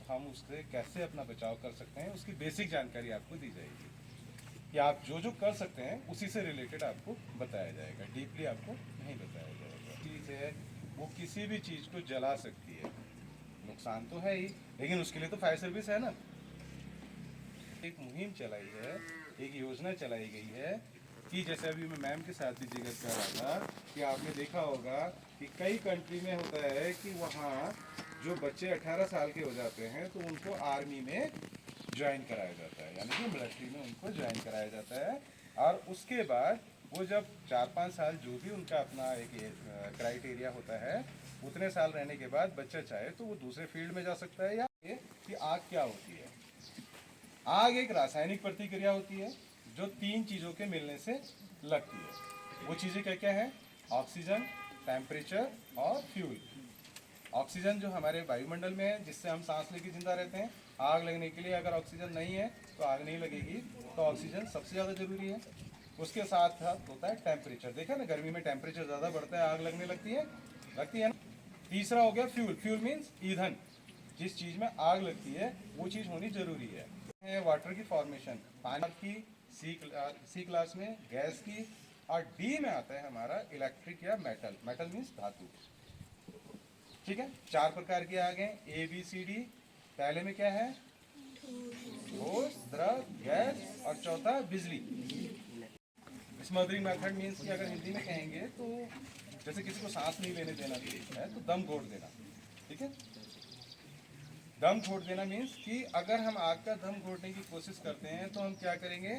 हम उससे कैसे अपना बचाव कर सकते हैं उसकी बेसिक जानकारी आपको दी जाएगी कि आप जो जो कर सकते हैं उसी से रिलेटेड आपको बताया जाएगा, डीपली आपको नहीं बताया जाएगा। चीज़ है वो किसी भी चीज़ को जला सकती है, नुकसान तो है ही, लेकिन उसके लिए तो फायर सर्विस है ना। एक मुहिम चलाई है, एक योजना चलाई गई है कि जैसे अभी मैं मैम के साथ भी जिक्र कर रहा था कि आपने देखा होगा कि कई कंट्री में होता है कि वहाँ जो बच्चे 18 साल के हो जाते हैं तो उनको आर्मी में ज्वाइन कराया जाता है, यानी कि मिलिट्री में उनको ज्वाइन कराया जाता है। और उसके बाद वो जब 4-5 साल जो भी उनका अपना एक क्राइटेरिया होता है, उतने साल रहने के बाद बच्चा चाहे तो वो दूसरे फील्ड में जा सकता है। या कि आग क्या होती है? आग एक रासायनिक प्रतिक्रिया होती है जो 3 चीज़ों के मिलने से लगती है। वो चीज़ें क्या क्या है? ऑक्सीजन, टेम्परेचर और फ्यूल। ऑक्सीजन जो हमारे वायुमंडल में है जिससे हम सांस लेके जिंदा रहते हैं, आग लगने के लिए अगर ऑक्सीजन नहीं है तो आग नहीं लगेगी, तो ऑक्सीजन सबसे ज़्यादा जरूरी है। उसके साथ साथ होता है टेम्परेचर। देखा ना, गर्मी में टेम्परेचर ज़्यादा बढ़ता है, आग लगने लगती है ना। तीसरा हो गया फ्यूल। फ्यूल मीन्स ईंधन, जिस चीज़ में आग लगती है वो चीज़ होनी जरूरी है। वाटर की फॉर्मेशन, पानी की, सी क्लास में गैस की, और डी में आता है हमारा इलेक्ट्रिक या मेटल। मेटल मीन्स धातु। ठीक है, 4 प्रकार की आग हैं, ए बी सी डी। पहले में क्या है? ठोस, द्रव, गैस, और चौथा बिजली। स्मदरिंग मेथड मीन्स कि अगर हिंदी में कहेंगे तो जैसे किसी को सांस नहीं लेने देना है तो दम घोट देना। ठीक है, दम घोट देना मीन्स कि अगर हम आग का दम घोटने की कोशिश करते हैं तो हम क्या करेंगे?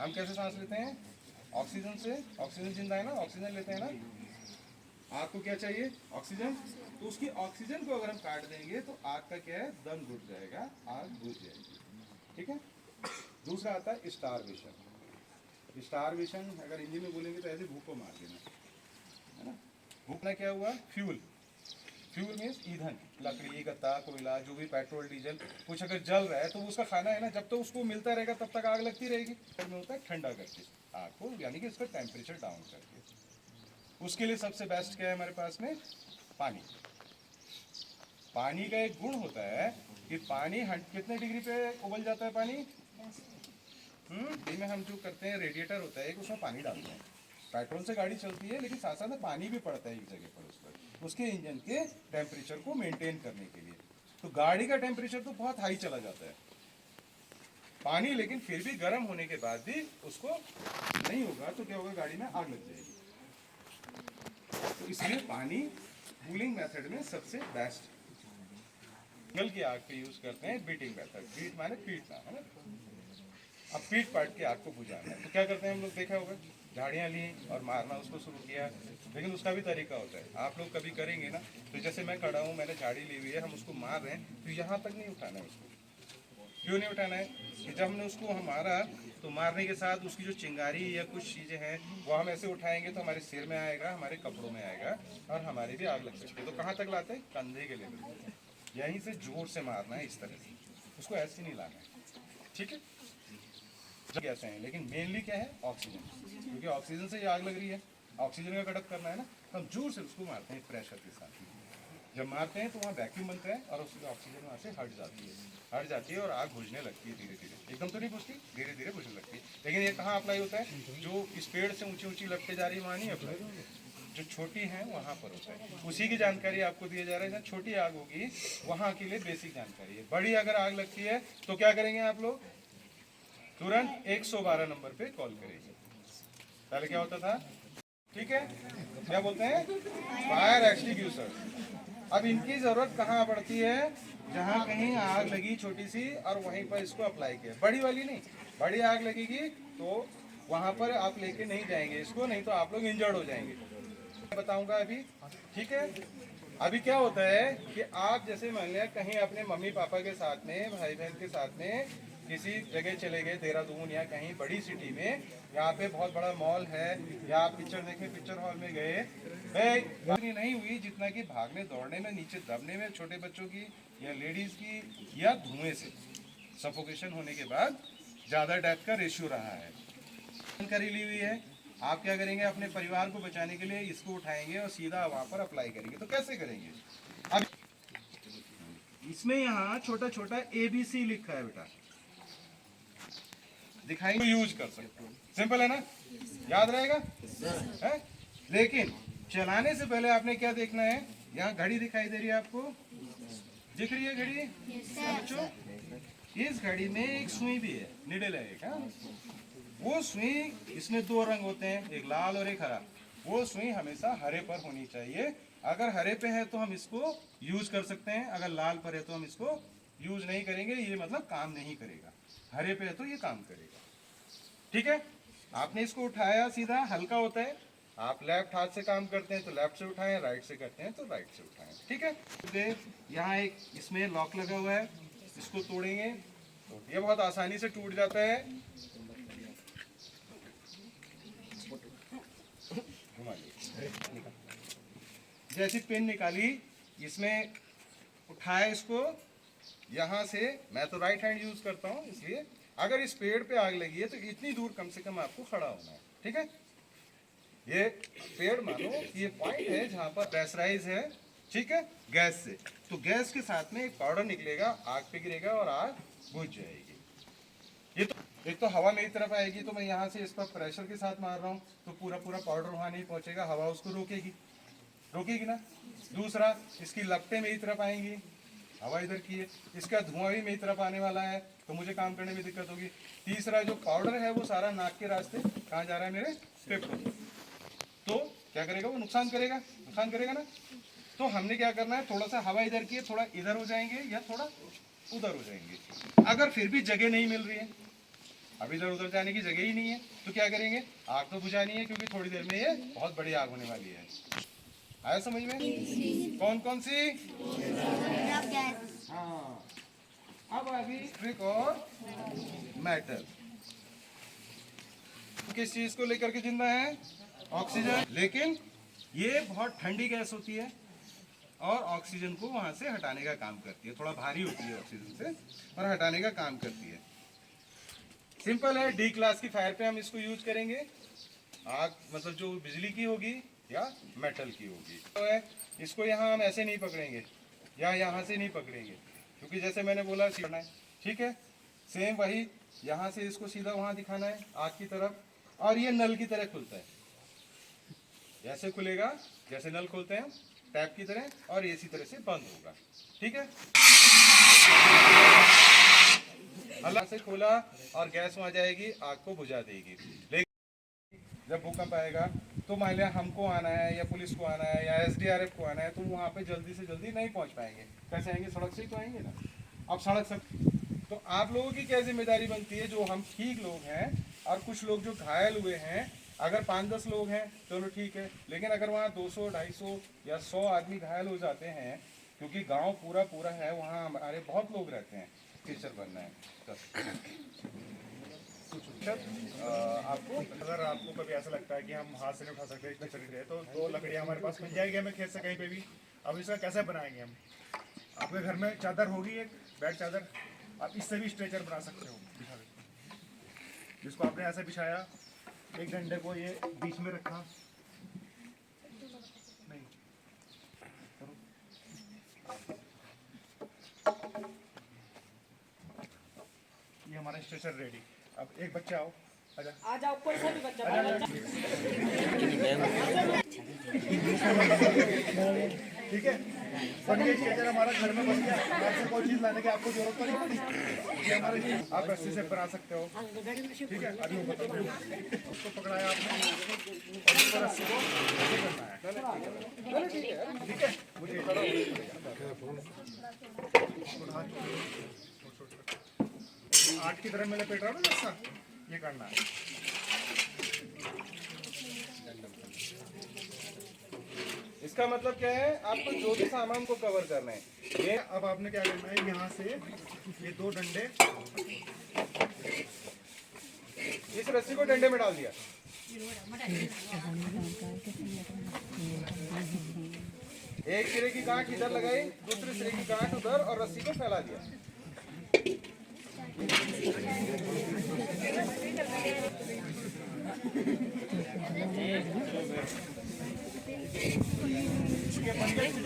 हम कैसे सांस लेते हैं? ऑक्सीजन से। ऑक्सीजन जिंदा है ना, ऑक्सीजन लेते हैं ना। आग को क्या चाहिए? ऑक्सीजन। तो उसकी ऑक्सीजन को अगर हम काट देंगे तो आग का क्या है? दम घुट जाएगा, आग बुझ जाएगी। ठीक है। दूसरा आता है स्टारवेशन। स्टारवेशन अगर हिंदी में बोलेंगे तो ऐसे भूख को मार देना, है ना। भूखना क्या हुआ? फ्यूल। फ्यूल मीन्स ईंधन, लकड़ी, गत्ता, कोयला, जो भी पेट्रोल डीजल कुछ अगर जल रहा है तो उसका खाना है ना, जब तक तो उसको मिलता रहेगा तब तक आग लगती रहेगी। में होता है ठंडा करके आग को, यानी कि इसका टेम्परेचर डाउन करके। उसके लिए सबसे बेस्ट क्या है हमारे पास में? पानी। पानी का एक गुण होता है कि पानी कितने डिग्री पे उबल जाता है पानी? में हम जो करते हैं, रेडिएटर होता है एक, उसमें पानी डालते हैं। पेट्रोल से गाड़ी चलती है लेकिन साथ साथ में पानी भी पड़ता है एक जगह पर उस पर, उसके इंजन के टेम्परेचर को मेंटेन करने के लिए। तो गाड़ी का टेम्परेचर तो बहुत हाई चला जाता है पानी, लेकिन फिर भी गर्म होने के बाद भी उसको नहीं होगा तो क्या होगा? गाड़ी में आग लग जाएगी। तो इसलिए पानी कूलिंग मेथड में सबसे बेस्ट। जंगल की आग पे यूज करते हैं बीटिंग मेथड। बीट माने पीटना, है ना। अब पीट पाट के आग को बुझाना है तो क्या करते हैं हम लोग? देखा होगा, झाड़ियाँ ली और मारना उसको शुरू किया। लेकिन उसका भी तरीका होता है, आप लोग कभी करेंगे ना तो जैसे मैं खड़ा हूँ, मैंने झाड़ी ली हुई है, हम उसको मार रहे हैं तो यहाँ तक नहीं उठाना है उसको। क्यों नहीं उठाना है? कि जब हमने उसको मारा तो मारने के साथ उसकी जो चिंगारी या कुछ चीज़ें हैं वो हम ऐसे उठाएंगे तो हमारे सिर में आएगा, हमारे कपड़ों में आएगा और हमारी भी आग लग सकती है। तो कहाँ तक लाते हैं? कंधे के लेवल, यहीं से जोर से मारना है, इस तरह से, उसको ऐसे नहीं लाना है। ठीक है, कैसे हैं, लेकिन मेनली क्या है? ऑक्सीजन, क्योंकि ऑक्सीजन से ही आग लग रही है, ऑक्सीजन का कड़क करना है ना, तो हम जोर से उसको मारते हैं प्रेशर के साथ। जब मारते हैं तो वहाँ वैक्यूम बनता है और उसकी ऑक्सीजन वहाँ से हट जाती है और आग बुझने लगती है धीरे धीरे। एकदम तो नहीं बुझती, धीरे धीरे बुझने लगती है। लेकिन ये कहाँ अप्लाई होता है? जो इस पेड़ से ऊंची ऊंची लपटे जा रही है वहाँ नहीं अप्लाई, जो छोटी है वहाँ पर होता है। उसी की जानकारी आपको दिया जा रहा है। जहाँ छोटी आग होगी वहाँ के लिए बेसिक जानकारी है। बड़ी अगर आग लगती है तो क्या करेंगे आप लोग? तुरंत 112 नंबर पे कॉल करेंगे। पहले क्या होता था? ठीक है, क्या बोलते हैं? Fire extinguisher. अब इनकी जरूरत कहाँ पड़ती है? जहाँ कहीं आग लगी छोटी सी और वहीं पर इसको अप्लाई किया। बड़ी वाली नहीं, बड़ी आग लगेगी तो वहाँ पर आप लेके नहीं जाएंगे इसको, नहीं तो आप लोग इंजर्ड हो जाएंगे। बताऊंगा अभी। ठीक है, अभी क्या होता है कि आप जैसे मान लिया कहीं अपने मम्मी पापा के साथ में, भाई बहन के साथ में किसी जगह चले गए, देहरादून या कहीं बड़ी सिटी में, यहाँ पे बहुत बड़ा मॉल है, या आप पिक्चर देखने पिक्चर हॉल में गए, इतनी नहीं हुई जितना कि भागने दौड़ने में, नीचे दबने में छोटे बच्चों की या लेडीज की, या धुएं से सफोकेशन होने के बाद ज़्यादा डेथ का रेशियो रहा है। जानकारी ली हुई है। आप क्या करेंगे? अपने परिवार को बचाने के लिए इसको उठाएंगे और सीधा वहां पर अप्लाई करेंगे। तो कैसे करेंगे? अब इसमें यहाँ छोटा छोटा ABC लिखा है बेटा, दिखाएंगे, यूज कर सकते हो। सिंपल है ना, याद रहेगा है? लेकिन चलाने से पहले आपने क्या देखना है, यहाँ घड़ी दिखाई दे रही है आपको, दिख रही है घड़ी बच्चों? इस घड़ी में एक सुई भी है, निडल है एक, हाँ? वो सुई, इसमें दो रंग होते हैं, एक लाल और एक हरा। वो सुई हमेशा हरे पर होनी चाहिए। अगर हरे पे है तो हम इसको यूज कर सकते हैं, अगर लाल पर है तो हम इसको यूज नहीं करेंगे, ये मतलब काम नहीं करेगा। हरे पे है तो ये काम करेगा, ठीक है? आपने इसको उठाया, सीधा हल्का होता है, आप लेफ्ट हाथ से काम करते हैं तो लेफ्ट से उठाएं, राइट से करते हैं तो राइट से उठाएं, ठीक है? तो यहाँ एक इसमें लॉक लगा हुआ है, इसको तोड़ेंगे तो ये बहुत आसानी से टूट जाता है। जैसी पिन निकाली, इसमें उठाया इसको, यहाँ से, मैं तो राइट हैंड यूज करता हूँ, इसलिए अगर इस पेड़ पे आग लगी है तो इतनी दूर कम से कम आपको खड़ा होना है, ठीक है? ये पेड़ मानो ये पॉइंट है जहाँ पर प्रेशराइज है, ठीक है, गैस से, तो गैस के साथ में एक पाउडर निकलेगा, आग पे गिरेगा और आग बुझ जाएगी। ये तो एक तो हवा मेरी तरफ आएगी, तो मैं यहाँ से इस पर प्रेशर के साथ मार रहा हूँ तो पूरा पूरा पाउडर वहाँ नहीं पहुँचेगा, हवा उसको रोकेगी, रोकेगी ना। दूसरा, इसकी लपटें मेरी तरफ आएंगी, हवा इधर की है, इसका धुआं भी मेरी तरफ आने वाला है तो मुझे काम करने में दिक्कत होगी। तीसरा, जो पाउडर है वो सारा नाक के रास्ते कहाँ जा रहा है, मेरे फेफड़ों, तो क्या करेगा वो, नुकसान करेगा, नुकसान करेगा ना। तो हमने क्या करना है, थोड़ा सा हवा इधर की है, थोड़ा इधर हो जाएंगे या थोड़ा उधर हो जाएंगे। अगर फिर भी जगह नहीं मिल रही है, अब इधर उधर जाने की जगह ही नहीं है, तो क्या करेंगे, आग तो बुझानी है क्योंकि थोड़ी देर में ये बहुत बड़ी आग होने वाली है। आया समझ में? कौन कौन सी? हाँ, अब आ गई इलेक्ट्रिक और मेटल। किस चीज को लेकर के जिंदा है? ऑक्सीजन। लेकिन ये बहुत ठंडी गैस होती है और ऑक्सीजन को वहां से हटाने का काम करती है, थोड़ा भारी होती है ऑक्सीजन से और हटाने का काम करती है। सिंपल है, डी क्लास की फायर पे हम इसको यूज करेंगे। आग मतलब जो बिजली की होगी या मेटल की होगी, तो है इसको यहाँ हम ऐसे नहीं पकड़ेंगे या यहाँ से नहीं पकड़ेंगे, क्योंकि जैसे मैंने बोला सीखना है, ठीक है? सेम वही, यहाँ से इसको सीधा वहाँ दिखाना है आग की तरफ, और ये नल की तरह खुलता है, ऐसे खुलेगा जैसे नल खोलते हैं टैप की तरह, और इसी तरह से बंद होगा, ठीक है? हल्का से खोला और गैस वहाँ जाएगी, आग को बुझा देगी। लेकिन जब भूकंप आएगा तो मान लिया हमको आना है या पुलिस को आना है या SDRF को आना है, तो वहाँ पे जल्दी से जल्दी नहीं पहुँच पाएंगे। कैसे आएंगे? सड़क से ही तो आएंगे ना। अब सड़क सब, तो आप लोगों की क्या जिम्मेदारी बनती है, जो हम ठीक लोग हैं और कुछ लोग जो घायल हुए हैं, अगर 5-10 लोग हैं चलो ठीक है, लेकिन अगर वहाँ 200, 250 या 100 आदमी घायल हो जाते हैं, क्योंकि गांव पूरा पूरा है, वहाँ हमारे बहुत लोग रहते हैं, टीचर बनना है आपको, अगर आपको कभी ऐसा लगता है कि हम हाथ से नहीं उठा सकते, इतने शरीर है, तो 2 लकड़ियाँ हमारे पास मिल जाएगी हमें खेत से कहीं पे भी। अब इसका कैसे बनाएंगे हम? आपके घर में चादर होगी, एक बेड चादर, आप इससे भी स्ट्रेचर बना सकते हो, जिसको आपने ऐसे बिछाया, एक डंडे को ये बीच में रखा, नहीं ये हमारा स्ट्रेचर रेडी। अब एक बच्चा आओ, आजा, आ जाओ, कोई सा भी बच्चा ठीक है? बन गया स्ट्रेचर हमारा, घर में बन गया, घर से कोई चीज़ लाने की आपको जरूरत नहीं पड़ी। ये हमारे, आप रस्सी से बना सकते हो, ठीक है? अभी वो बताओ, उसको पकड़ाया आपने और उसको रस्सी को ऐसे करना है, ठीक है? मुझे आठ की तरह में लपेट रहा हूँ ना रस्सा, ये करना है। इसका मतलब क्या है, आपको जो भी सामान को कवर करना है। ये अब आपने क्या करना है, यहाँ से ये 2 डंडे, इस रस्सी को डंडे में डाल दिया, एक सिरे की गांठ इधर लगाई, दूसरे सिरे की गांठ उधर, और रस्सी को फैला दिया।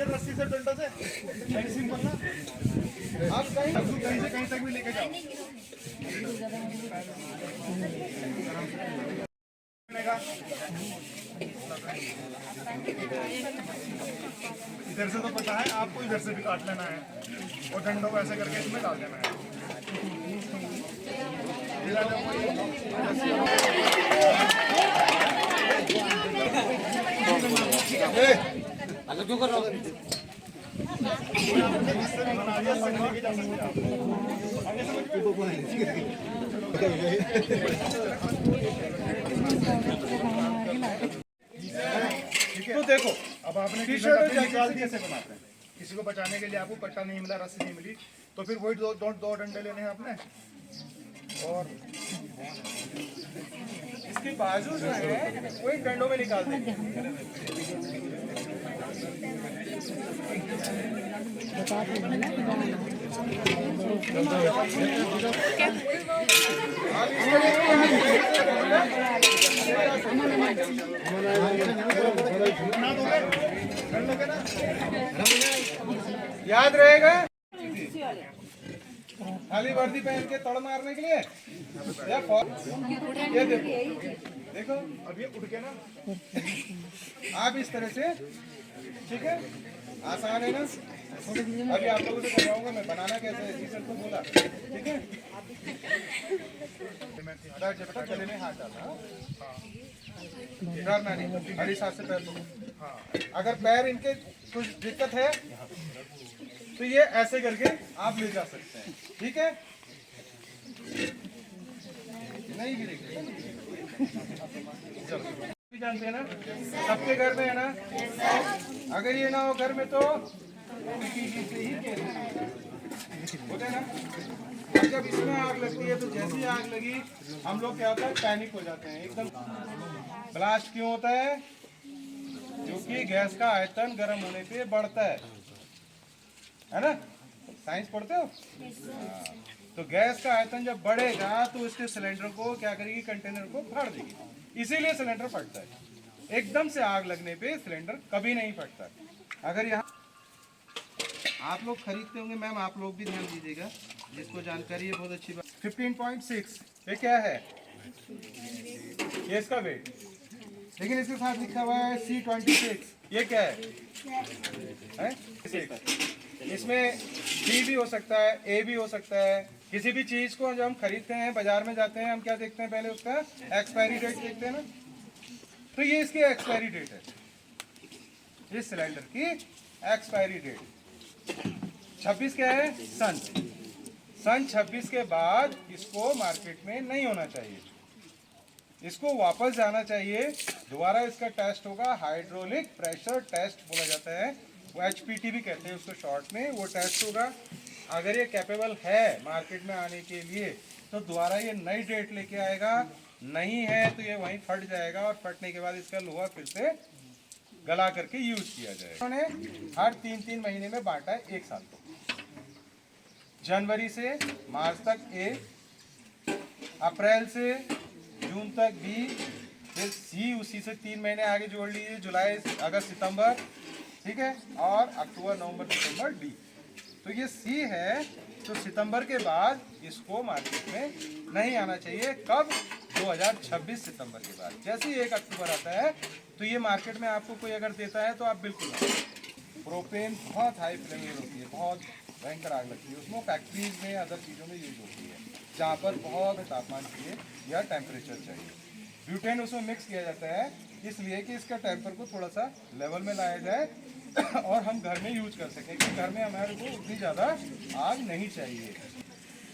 रस्सी से डंडा से कहीं सिंपल ना, आप कहीं से कहीं तक भी लेके जाओ। इधर से तो पता है आपको, इधर से भी काट लेना है और डंडों को ऐसे करके इसमें डाल देना है। क्यों कर रहा हूँ? तो देखो अब आपने टी शर्ट और निकाल जैकेट दी, कैसे बनाते हैं? किसी को बचाने के लिए आपको कट्टा नहीं मिला, रस्सी नहीं मिली, तो फिर वही दो डंडे लेने हैं आपने और इसके बाजू जो है वो इन डंडों में निकाल देंगे। याद रहेगा खाली वर्दी पहन के तड़ मारने के लिए या ये देखो अब ये उठ के ना, आप इस तरह से, ठीक है, आसान है ना। अभी आप लोगों से करवाऊंगा मैं बनाना कैसे है, टीचर को बोला, ठीक है। गले में हाथ डालना, डरना नहीं, हरी सांस से पैर पकड़ो। अगर पैर इनके कुछ दिक्कत है तो ये ऐसे करके आप ले जा सकते हैं, ठीक है, नहीं गिरेगा। चलो भी जानते हैं ना, सबके घर में है ना, अगर ये ना हो घर में तो से ही होता है ना। और जब इसमें आग लगती है तो जैसी आग लगी हम लोग क्या होता है, पैनिक हो जाते हैं एकदम। ब्लास्ट क्यों होता है? क्योंकि गैस का आयतन गर्म होने पे बढ़ता है ना। साइंस पढ़ते हो? तो गैस का आयतन जब बढ़ेगा तो इसके सिलेंडर को क्या करेगी, कंटेनर को फाड़ देगी, इसीलिए सिलेंडर फटता है। एकदम से आग लगने पे सिलेंडर कभी नहीं फटता। अगर यहाँ आप लोग खरीदते होंगे, मैम आप लोग भी ध्यान दीजिएगा, जिसको जानकारी है बहुत अच्छी बात। 15.6 ये क्या है, ये इसका वेट, लेकिन इसके साथ लिखा हुआ है C26, ये क्या है? इसमें डी भी हो सकता है, ए भी हो सकता है। किसी भी चीज को जब हम खरीदते हैं, बाजार में जाते हैं, हम क्या देखते हैं, पहले उसका एक्सपायरी डेट देखते हैं ना। तो ये इसकी एक्सपायरी डेट है, इस सिलेंडर की एक्सपायरी डेट 26 क्या है, सन 26 के बाद इसको मार्केट में नहीं होना चाहिए, इसको वापस जाना चाहिए। दोबारा इसका टेस्ट होगा, हाइड्रोलिक प्रेशर टेस्ट बोला जाता है, वो HPT भी कहते हैं उसको शॉर्ट में। वो टेस्ट होगा, अगर ये कैपेबल है मार्केट में आने के लिए तो दोबारा ये नई डेट लेके आएगा, नहीं है तो ये वहीं फट जाएगा, और फटने के बाद इसका लोहा फिर से गला करके यूज किया जाएगा। उन्होंने हर 3-3 महीने में बांटा है, एक साल को, जनवरी से मार्च तक ए, अप्रैल से जून तक बी, फिर सी, उसी से 3 महीने आगे जोड़ लीजिए, जुलाई अगस्त सितंबर, ठीक है, और अक्टूबर नवंबर दिसंबर डी। तो ये सी है, तो सितंबर के बाद इसको मार्केट में नहीं आना चाहिए। कब? 2026 सितंबर के बाद। जैसे ही 1 अक्टूबर आता है तो ये मार्केट में आपको कोई अगर देता है तो आप बिल्कुल, प्रोपेन बहुत हाई फ्लेमेबल होती है, बहुत भयंकर आग लगती है उसमें, फैक्ट्रीज में अदर चीज़ों में यूज होती है जहाँ पर बहुत तापमान चाहिए या टेम्परेचर चाहिए। ब्यूटेन उसमें मिक्स किया जाता है इसलिए कि इसका टेम्पर को थोड़ा सा लेवल में लाया जाए और हम घर में यूज कर सकें, क्योंकि घर में हमारे को उतनी ज़्यादा आग नहीं चाहिए।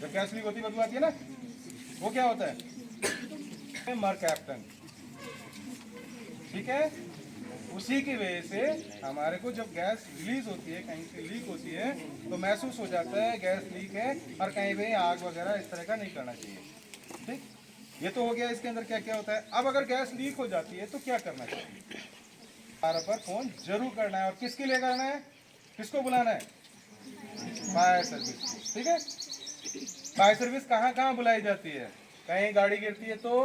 जब गैस लीक होती बदबू आती है ना, वो क्या होता है, मरकैप्टन, ठीक है। उसी की वजह से हमारे को जब गैस रिलीज होती है, कहीं से लीक होती है, तो महसूस हो जाता है गैस लीक है, और कहीं भी आग वगैरह इस तरह का नहीं करना चाहिए, ठीक। ये तो हो गया इसके अंदर क्या क्या होता है। अब अगर गैस लीक हो जाती है तो क्या करना चाहिए, पर फोन जरूर करना है, और किसके लिए करना है, किसको बुलाना है, फायर सर्विस, ठीक है। फायर सर्विस कहाँ कहाँ बुलाई जाती है, कहीं गाड़ी गिरती है तो,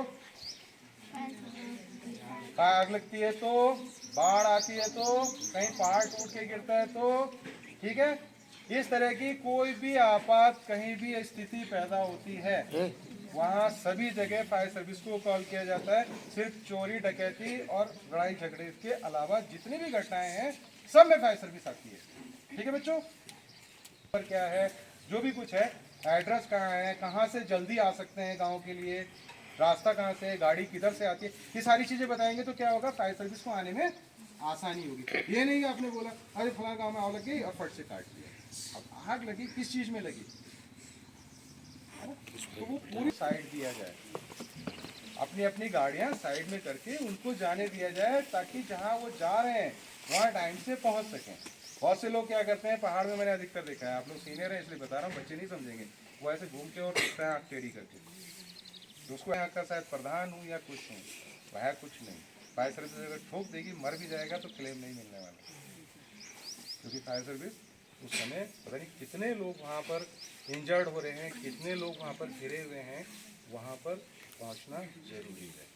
आग लगती है तो, बाढ़ आती है तो, कहीं पहाड़ टूट के गिरता है तो, ठीक है। इस तरह की कोई भी आपात कहीं भी स्थिति पैदा होती है, वहाँ सभी जगह फायर सर्विस को कॉल किया जाता है। सिर्फ चोरी डकैती और लड़ाई झगड़े के अलावा जितनी भी घटनाएं हैं सब में फायर सर्विस आती है, ठीक है बच्चों। पर क्या है, जो भी कुछ है, एड्रेस कहाँ है, कहाँ से जल्दी आ सकते हैं गांव के लिए, रास्ता कहाँ से है, गाड़ी किधर से आती है, ये सारी चीज़ें बताएंगे तो क्या होगा, फायर सर्विस को आने में आसानी होगी। ये नहीं आपने बोला अरे फलां गाँव में आग लग गई और फट से काट दिया। अब आग लगी किस चीज़ में लगी, तो वो पूरी साइड दिया जाए, अपनी अपनी गाड़ियाँ साइड में करके उनको जाने दिया जाए, ताकि जहाँ वो जा रहे हैं वहाँ टाइम से पहुँच सकें। बहुत से लोग क्या करते हैं, पहाड़ में मैंने अधिकतर देखा है, आप लोग सीनियर हैं इसलिए बता रहा हूँ, बच्चे नहीं समझेंगे, वो ऐसे घूम के और रुकता है आँख टेढ़ी करके, तो उसको यहाँ का शायद प्रधान हूँ या कुछ हूँ, वह कुछ नहीं। फायर सर्विस अगर ठोक देगी, मर भी जाएगा तो क्लेम नहीं मिलने वाला, क्योंकि फायर सर्विस उस समय पता नहीं कितने लोग वहाँ पर इंजर्ड हो रहे हैं, कितने लोग वहाँ पर घिरे हुए हैं, वहाँ पर पहुँचना जरूरी है,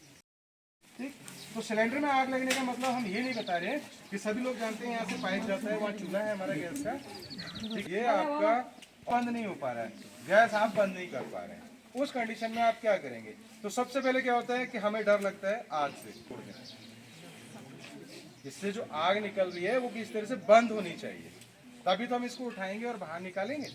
ठीक। तो सिलेंडर में आग लगने का मतलब हम ये नहीं बता रहे कि सभी लोग जानते हैं यहाँ से पाइप जाता है, वहाँ चूल्हा है हमारा गैस का, ठीक। ये आपका बंद नहीं हो पा रहा है, गैस आप बंद नहीं कर पा रहे हैं, उस कंडीशन में आप क्या करेंगे। तो सबसे पहले क्या होता है कि हमें डर लगता है आग से, इससे जो आग निकल रही है वो किस तरह से बंद होनी चाहिए, तभी तो हम इसको उठाएंगे और बाहर निकालेंगे।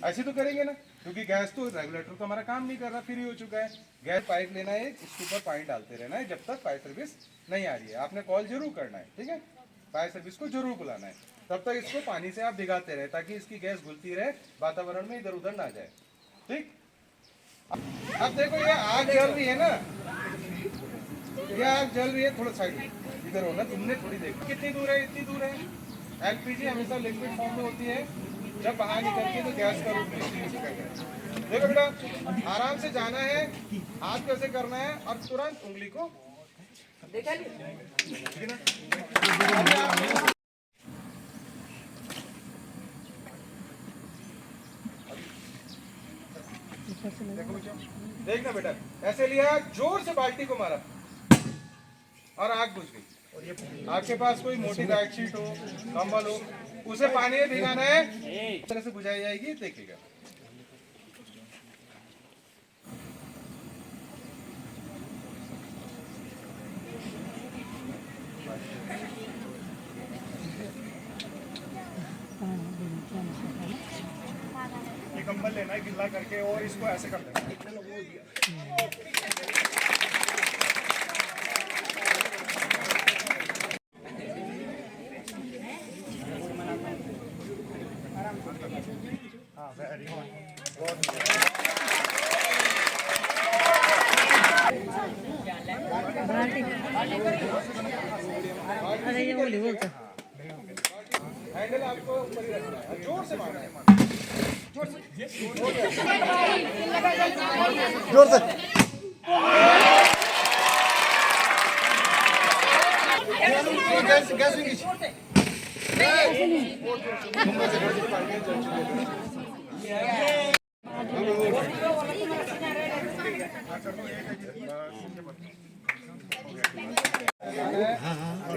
ऐसे तो करेंगे ना, क्योंकि गैस तो रेगुलेटर तो हमारा काम नहीं कर रहा, फ्री हो चुका है। गैस पाइप लेना है, इसके ऊपर पानी डालते रहना है जब तक फायर सर्विस नहीं आ रही है। आपने कॉल जरूर करना है, ठीक है, फायर सर्विस को जरूर बुलाना है, तब तक इसको पानी से आप भिगाते रहे, ताकि इसकी गैस घुलती रहे, वातावरण में इधर उधर ना जाए, ठीक। अब देखो ये आग जल रही है ना, ये आग जल रही है, थोड़ा साइड इधर हो ना, तुमने थोड़ी देखो कितनी दूर है, इतनी दूर है। एलपीजी हमेशा लिक्विड फॉर्म में होती है, जब बाहर निकलती है तो गैस का रूप लेती है। देखो बेटा, आराम से जाना है, हाथ कैसे करना है और तुरंत उंगली को ठीक है ना। देखो देखना बेटा, ऐसे लिया, जोर से बाल्टी को मारा और आग बुझ गई। आपके पास कोई मोटी बेडशीट हो, कंबल हो, उसे पानी में भिगाना है, इस तरह से बुझाई जाएगी, देखिएगा। ये कंबल लेना है गिल्ला करके और इसको ऐसे कर देना। हाँ वेरी गुड, अरे ये बोली बोलते हैंडल आपको ऊपर ही रखना है, जोर से मारना है, जोर से, जोर से। गैस गैस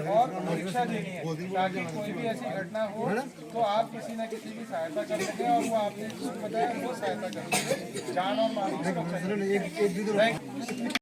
और परीक्षा देनी है, ताकि कोई भी ऐसी घटना हो तो आप किसी न किसी की सहायता कर सकें, और वो आपने जो बताया वो सहायता कर सके, जान और माल को बचा सके।